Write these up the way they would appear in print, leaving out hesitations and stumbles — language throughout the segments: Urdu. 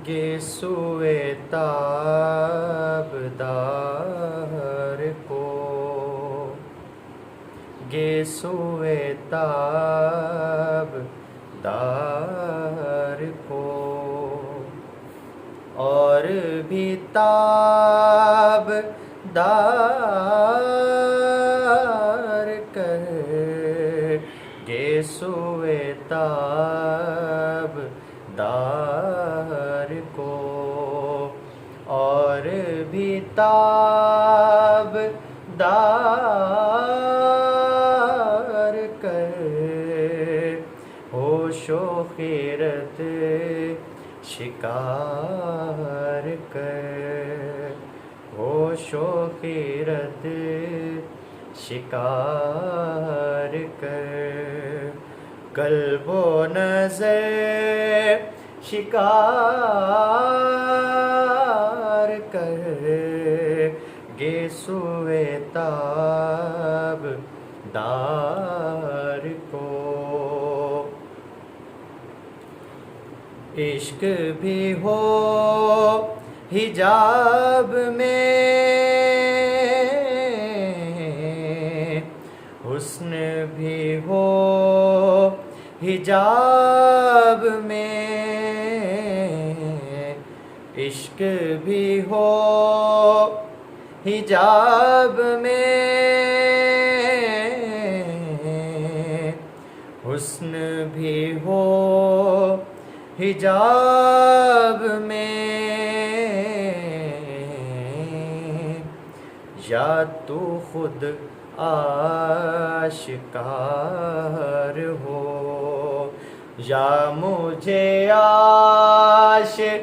گے سوئے تابدار کو، گے سوئے تابدار کو، اور بھی تابدار کر گے سوئے تابدار کو، اور بھی تابدار کر ہوش و خیرت شکار کر، ہوش و خیرت شکار کر، قلب و نظر شکار کر گے سوئے تابدار کو۔ عشق بھی ہو حجاب میں، حسن بھی ہو حجاب میں، عشق بھی ہو حجاب میں، حسن بھی ہو حجاب میں، یا تو خود آشکار ہو، یا مجھے آشکار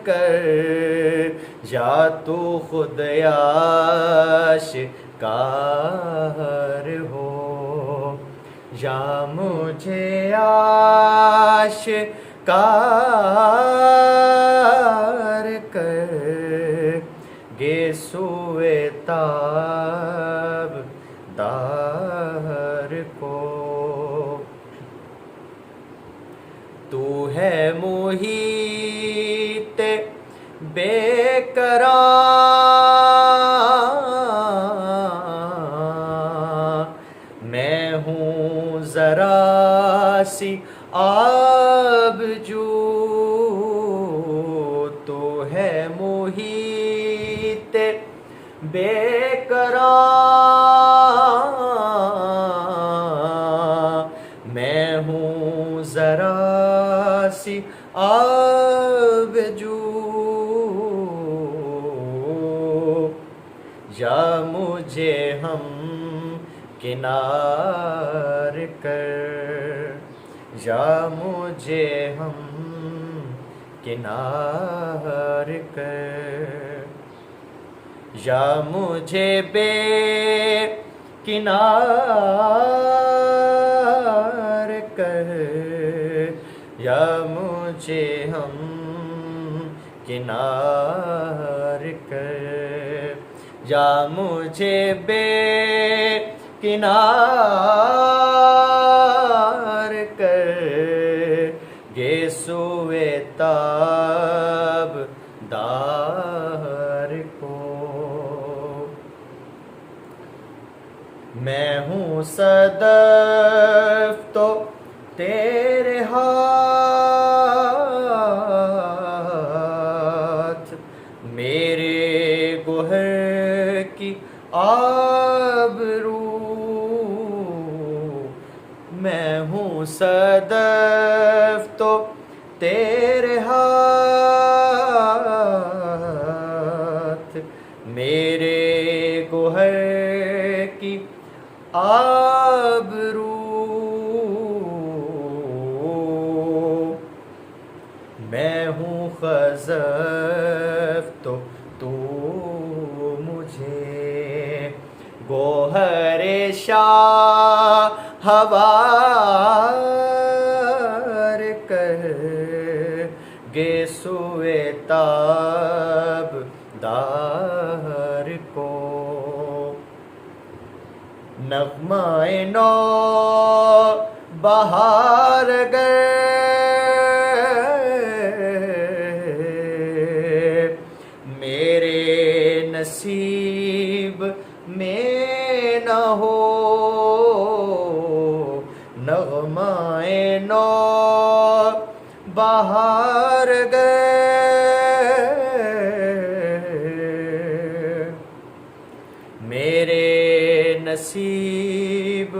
کر، یا تو خود آشکار ہو، یا مجھے آشکار کر گے سوئے تابدار کو۔ تو ہے محیط بے قرار، میں ہوں ذرا سی آبجو، تو ہے محیط بے قرار، میں ہوں ذرا سی آبجو، یا مجھے ہم کنار کر، یا مجھے ہم کنار کر، یا مجھے بے کنار کر، یا مجھے ہم کنار کر، یا مجھے بے کنار کر گے سوئے تابدار کو۔ میں ہوں صدف تو تیرے ہاتھ، میرے گوہر کی آبرو، میں ہوں صدف تو تیرے ہاتھ، میرے گوہر کی آبرو، میں ہوں خزف تو مجھے گوہر شاہوار کر گے سوئے تابدار کو۔ نغمہ نو بہار گر نغمائے نو بہار گئے، میرے نصیب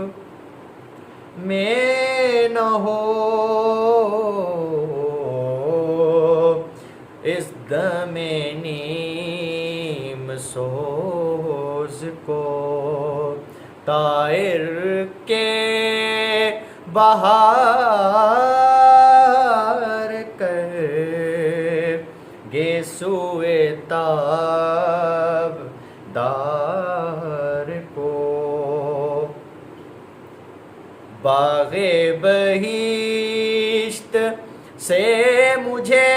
میں نہ ہو اس دم نیم سوز کو، طائر کے بہار کہے گے سوئے تاب دار کو، باغ بہشت سے مجھے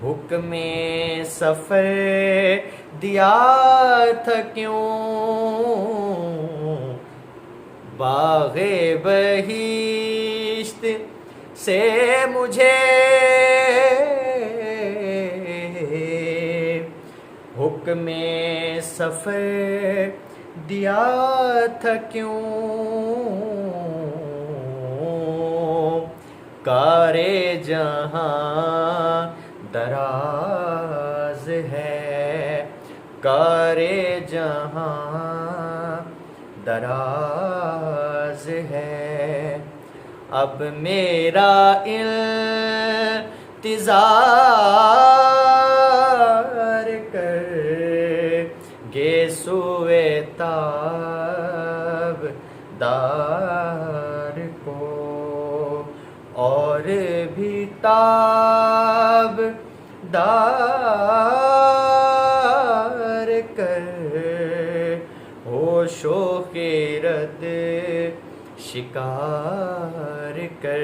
حکم سفر دیا تھا کیوں، باغ بہشت سے مجھے حکم سفر دیا تھا کیوں، کار جہاں دراز ہے، کار جہاں دراز ہے، اب میرا انتظار کر گے سوئے تاب دار کو، اور بھی تاب دار کر ہوش و خیرت شکار کر،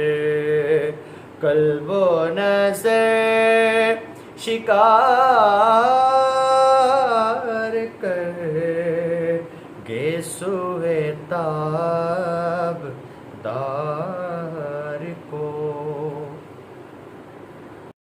قلب و نظر شکار کر گے سوئے تاب دار